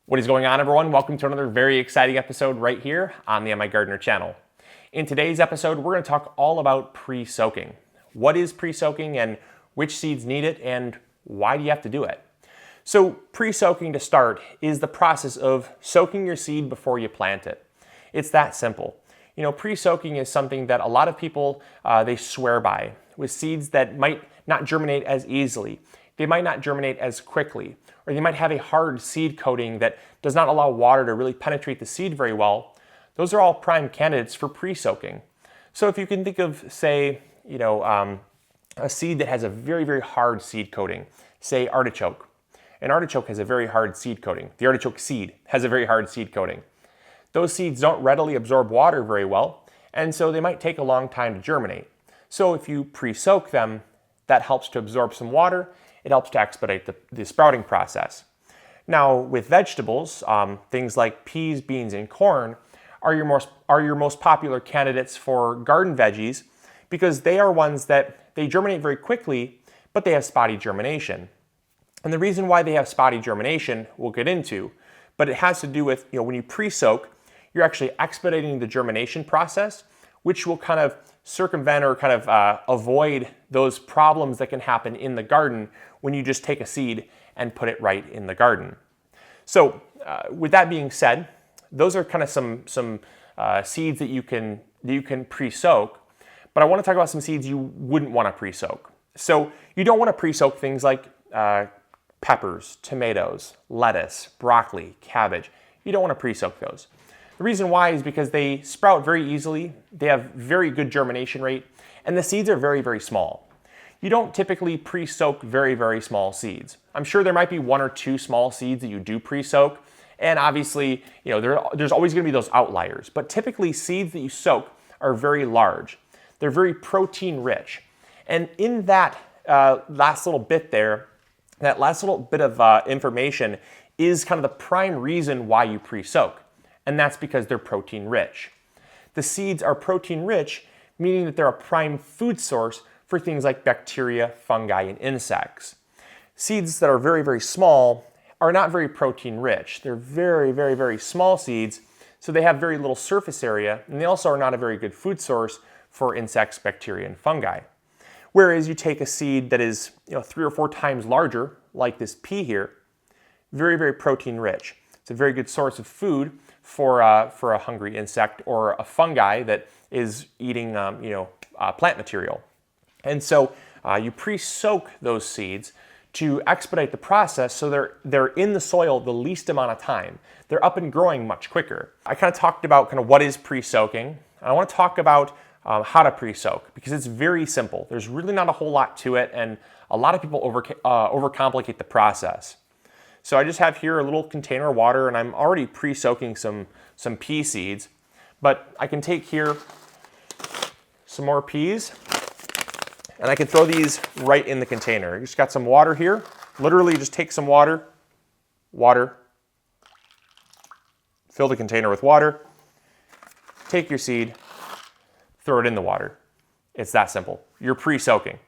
What is going on, everyone? Welcome to another very exciting episode right here on the MIgardener channel. In today's episode, we're going to talk all about pre-soaking. What is pre-soaking and which seeds need it and why do you have to do it? So pre-soaking, to start, is the process of soaking your seed before you plant it. It's that simple. You know, pre-soaking is something that a lot of people, they swear by, with seeds that might not germinate as easily. They might not germinate as quickly, or they might have a hard seed coating that does not allow water to really penetrate the seed very well. Those are all prime candidates for pre-soaking. So if you can think of, say, a seed that has a very, very hard seed coating, say artichoke. An artichoke has a very hard seed coating. The artichoke seed has a very hard seed coating. Those seeds don't readily absorb water very well, and so they might take a long time to germinate. So if you pre-soak them, that helps to absorb some water. It helps to expedite the sprouting process. Now, with vegetables, things like peas, beans, and corn are your most popular candidates for garden veggies because they are ones that they germinate very quickly, but they have spotty germination. And the reason why they have spotty germination, we'll get into, but it has to do with, when you pre-soak, you're actually expediting the germination process, which will kind of circumvent or kind of avoid those problems that can happen in the garden when you just take a seed and put it right in the garden. So with that being said, those are kind of some seeds that you can pre-soak, but I want to talk about some seeds you wouldn't want to pre-soak. So you don't want to pre-soak things like peppers, tomatoes, lettuce, broccoli, cabbage. You don't want to pre-soak those. The reason why is because they sprout very easily, they have very good germination rate, and the seeds are very, very small. You don't typically pre-soak very, very small seeds. I'm sure there might be one or two small seeds that you do pre-soak, and obviously, there's always going to be those outliers, but typically seeds that you soak are very large. They're very protein rich. And in that last little bit there, that last little bit of information is kind of the prime reason why you pre-soak. And that's because they're protein rich. The seeds are protein rich, meaning that they're a prime food source for things like bacteria, fungi, and insects. Seeds that are very, very small are not very protein rich. They're very, very, very small seeds, so they have very little surface area, and they also are not a very good food source for insects, bacteria, and fungi. Whereas you take a seed that is 3 or 4 times larger, like this pea here, very, very protein rich. It's a very good source of food for a hungry insect or a fungi that is eating plant material. And so you pre-soak those seeds to expedite the process so they're in the soil the least amount of time. They're up and growing much quicker. I kind of talked about what is pre-soaking. I want to talk about how to pre-soak because it's very simple. There's really not a whole lot to it, and a lot of people overcomplicate the process. So I just have here a little container of water, and I'm already pre-soaking some pea seeds, but I can take here some more peas, and I can throw these right in the container. I just got some water here. Literally just take some water, fill the container with water, take your seed, throw it in the water. It's that simple. You're pre-soaking.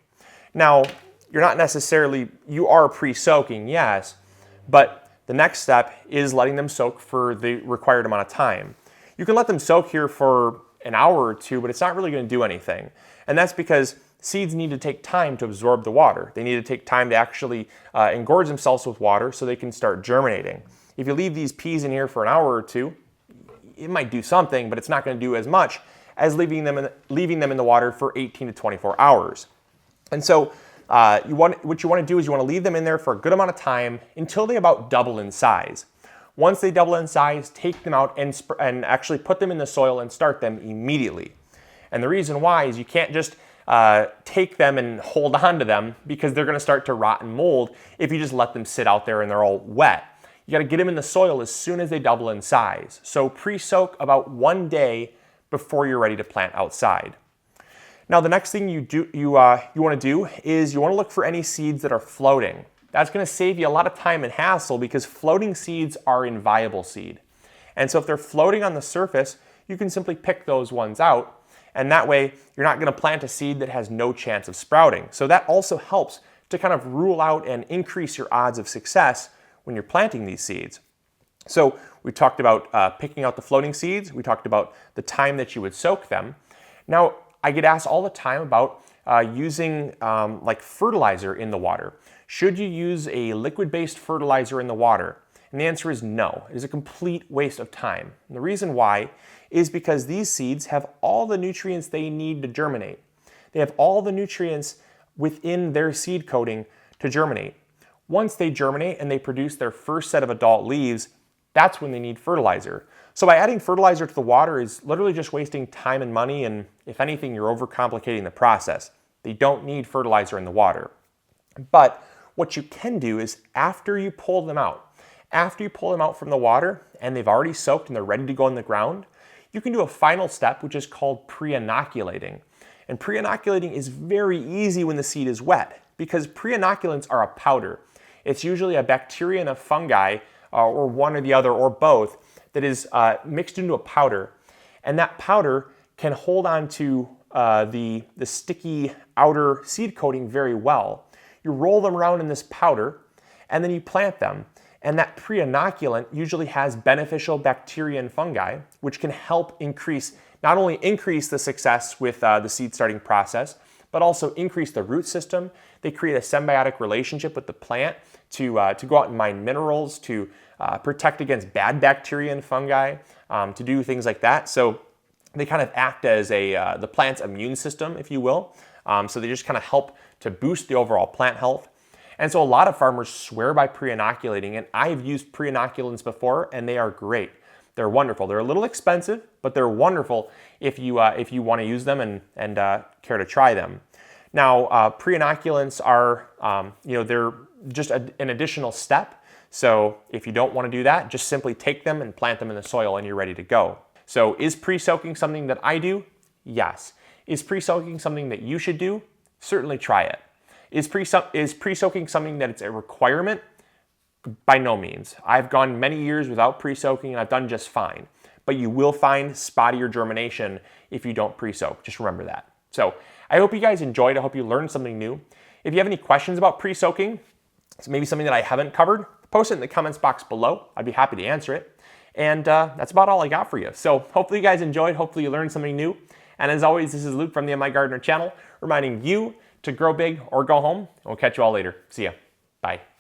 Now, you are pre-soaking, yes, but the next step is letting them soak for the required amount of time. You can let them soak here for an hour or two, but it's not really going to do anything. And that's because seeds need to take time to absorb the water. They need to take time to actually engorge themselves with water so they can start germinating. If you leave these peas in here for an hour or two, it might do something, but it's not going to do as much as leaving them in the water for 18 to 24 hours. And so what you want to do is you want to leave them in there for a good amount of time until they about double in size. Once they double in size, take them out and actually put them in the soil and start them immediately. And the reason why is you can't just take them and hold on to them because they're going to start to rot and mold if you just let them sit out there and they're all wet. You got to get them in the soil as soon as they double in size. So pre-soak about 1 day before you're ready to plant outside. Now the next thing you want to do is you want to look for any seeds that are floating. That's going to save you a lot of time and hassle because floating seeds are inviable seed. And so if they're floating on the surface, you can simply pick those ones out, and that way you're not going to plant a seed that has no chance of sprouting. So that also helps to kind of rule out and increase your odds of success when you're planting these seeds. So we talked about picking out the floating seeds. We talked about the time that you would soak them. Now, I get asked all the time about using like fertilizer in the water. Should you use a liquid-based fertilizer in the water? And the answer is no. It is a complete waste of time. And the reason why is because these seeds have all the nutrients they need to germinate. They have all the nutrients within their seed coating to germinate. Once they germinate and they produce their first set of adult leaves, that's when they need fertilizer. So by adding fertilizer to the water is literally just wasting time and money, and if anything, you're overcomplicating the process. They don't need fertilizer in the water. But what you can do is after you pull them out from the water and they've already soaked and they're ready to go in the ground, you can do a final step, which is called pre-inoculating. And pre-inoculating is very easy when the seed is wet because pre-inoculants are a powder. It's usually a bacteria and a fungi, or one or the other, or both, that is mixed into a powder. And that powder can hold on to the sticky outer seed coating very well. You roll them around in this powder, and then you plant them. And that pre-inoculant usually has beneficial bacteria and fungi, which can help not only increase the success with the seed starting process, but also increase the root system. They create a symbiotic relationship with the plant to go out and mine minerals, to protect against bad bacteria and fungi, to do things like that. So they kind of act as the plant's immune system, if you will. So they just kind of help to boost the overall plant health. And so a lot of farmers swear by pre-inoculating, and I've used pre-inoculants before, and they are great. They're wonderful. They're a little expensive, but they're wonderful if you want to use them and care to try them. Now, pre-inoculants are, they're just an additional step. So if you don't want to do that, just simply take them and plant them in the soil and you're ready to go. So is pre-soaking something that I do? Yes. Is pre-soaking something that you should do? Certainly try it. Is pre-soaking something that it's a requirement? By no means. I've gone many years without pre-soaking and I've done just fine. But you will find spottier germination if you don't pre-soak. Just remember that. So I hope you guys enjoyed. I hope you learned something new. If you have any questions about pre-soaking, it's maybe something that I haven't covered, post it in the comments box below. I'd be happy to answer it. And that's about all I got for you. So hopefully you guys enjoyed. Hopefully you learned something new. And as always, this is Luke from the MIgardener channel, reminding you to grow big or go home. And we'll catch you all later. See ya. Bye.